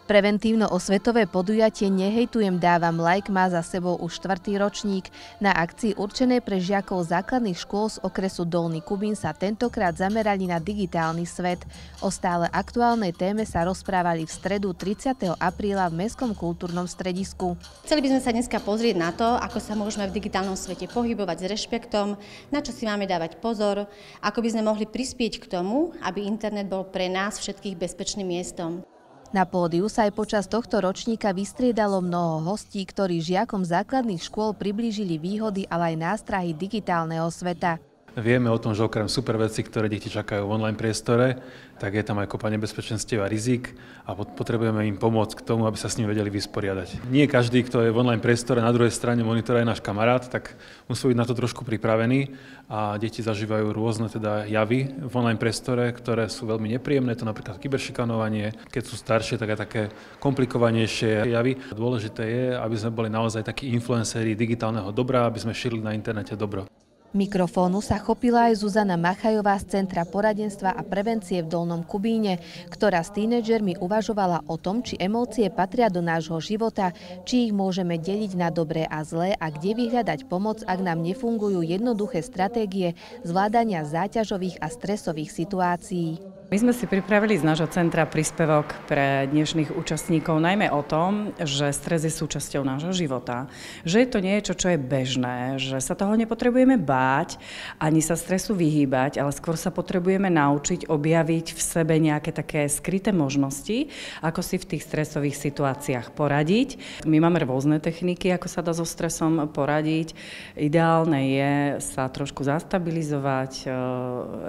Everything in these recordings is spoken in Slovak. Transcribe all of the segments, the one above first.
Preventívno-osvetové podujatie Nehejtujem, dávam like má za sebou už 4. ročník. Na akcii určenej pre žiakov základných škôl z okresu Dolný Kubín sa tentokrát zamerali na digitálny svet. O stále aktuálnej téme sa rozprávali v stredu 30. apríla v Mestskom kultúrnom stredisku. Chceli by sme sa dneska pozrieť na to, ako sa môžeme v digitálnom svete pohybovať s rešpektom, na čo si máme dávať pozor, ako by sme mohli prispieť k tomu, aby internet bol pre nás všetkých bezpečným miestom. Na pódiu sa aj počas tohto ročníka vystriedalo mnoho hostí, ktorí žiakom základných škôl priblížili výhody, ale aj nástrahy digitálneho sveta. Vieme o tom, že okrem super vecí, ktoré deti čakajú v online priestore, tak je tam aj kopa nebezpečenstiev a rizik a potrebujeme im pomôcť k tomu, aby sa s ním vedeli vysporiadať. Nie každý, kto je v online priestore, na druhej strane monitora je náš kamarát, tak musí byť na to trošku pripravený a deti zažívajú rôzne javy v online priestore, ktoré sú veľmi nepríjemné, to napríklad kyberšikanovanie, keď sú staršie, tak aj také komplikovanejšie javy. Dôležité je, aby sme boli naozaj takí influenceri digitálneho dobra, aby sme šírili na internete dobro. Mikrofónu sa chopila aj Zuzana Machajová z Centra poradenstva a prevencie v Dolnom Kubíne, ktorá s tínedžermi uvažovala o tom, či emócie patria do nášho života, či ich môžeme deliť na dobré a zlé a kde vyhľadať pomoc, ak nám nefungujú jednoduché stratégie zvládania záťažových a stresových situácií. My sme si pripravili z nášho centra príspevok pre dnešných účastníkov najmä o tom, že stres je súčasťou nášho života, že je to niečo, čo je bežné, že sa toho nepotrebujeme báť, ani sa stresu vyhýbať, ale skôr sa potrebujeme naučiť objaviť v sebe nejaké také skryté možnosti, ako si v tých stresových situáciách poradiť. My máme rôzne techniky, ako sa dá so stresom poradiť. Ideálne je sa trošku zastabilizovať,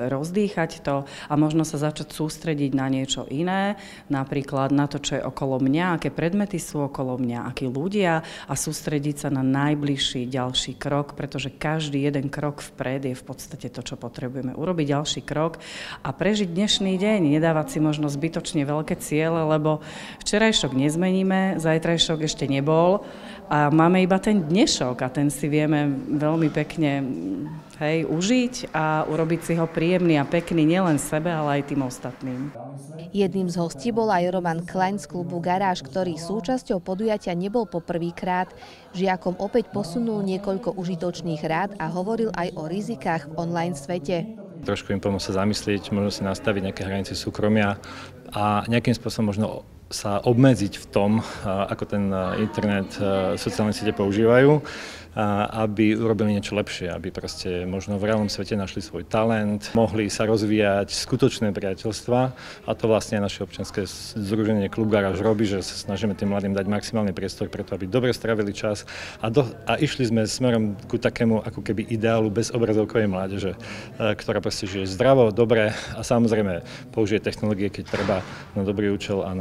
rozdýchať to a možno sa začať sústrediť na niečo iné, napríklad na to, čo je okolo mňa, aké predmety sú okolo mňa, akí ľudia a sústrediť sa na najbližší ďalší krok, pretože každý jeden krok vpred je v podstate to, čo potrebujeme. Urobiť ďalší krok a prežiť dnešný deň, nedávať si možno zbytočne veľké ciele, lebo včerajšok nezmeníme, zajtrajšok ešte nebol a máme iba ten dnešok a ten si vieme veľmi pekne užiť a urobiť si ho príjemný a pekný nielen sebe, ale aj tým ostatným. Jedným z hostí bol aj Roman Klein z klubu Garáž, ktorý súčasťou podujatia nebol poprvýkrát. Žiakom opäť posunul niekoľko užitočných rád a hovoril aj o rizikách v online svete. Trošku im pomôcť sa zamyslieť, možno si nastaviť nejaké hranice súkromia a nejakým spôsobom možno sa obmedziť v tom, ako ten internet, sociálne siete používajú, aby urobili niečo lepšie, aby proste možno v reálnom svete našli svoj talent, mohli sa rozvíjať skutočné priateľstva a to vlastne naše občianske združenie Klub Garáž robí, že sa snažíme tým mladým dať maximálny priestor preto, aby dobre strávili čas a išli sme smerom ku takému ako keby ideálu bez obrazovkovej mládeže, ktorá proste žije zdravo, dobre a samozrejme použije technológie, keď treba na dobrý účel a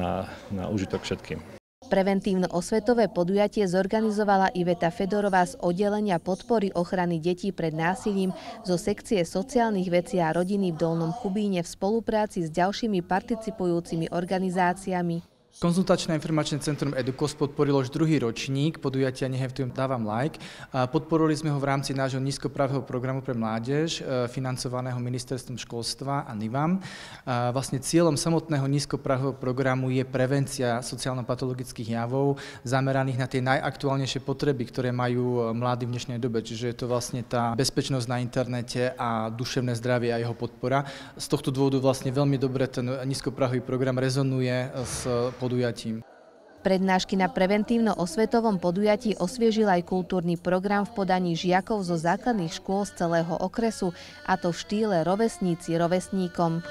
na užitok všetkým. Preventívno-osvetové podujatie zorganizovala Iveta Fedorová z oddelenia podpory ochrany detí pred násilím zo sekcie sociálnych vecí a rodiny v Dolnom Kubíne v spolupráci s ďalšími participujúcimi organizáciami. Konzultačné informačné centrum Edukos podporilo už 2. ročník podujatia Nehejtujem, dávam like. Podporili sme ho v rámci nášho nízkoprahého programu pre mládež, financovaného Ministerstvom školstva a NIVAM. Vlastne cieľom samotného nízkoprahového programu je prevencia sociálno-patologických javov zameraných na tie najaktuálnejšie potreby, ktoré majú mladí v dnešnej dobe. Čiže je to vlastne tá bezpečnosť na internete a duševné zdravie a jeho podpora. Z tohto dôvodu vlastne veľmi dobre ten nízkoprahový program rezonuje s podujatím. Prednášky na preventívno-osvetovom podujatí osviežil aj kultúrny program v podaní žiakov zo základných škôl z celého okresu, a to v štýle rovesníci rovesníkom.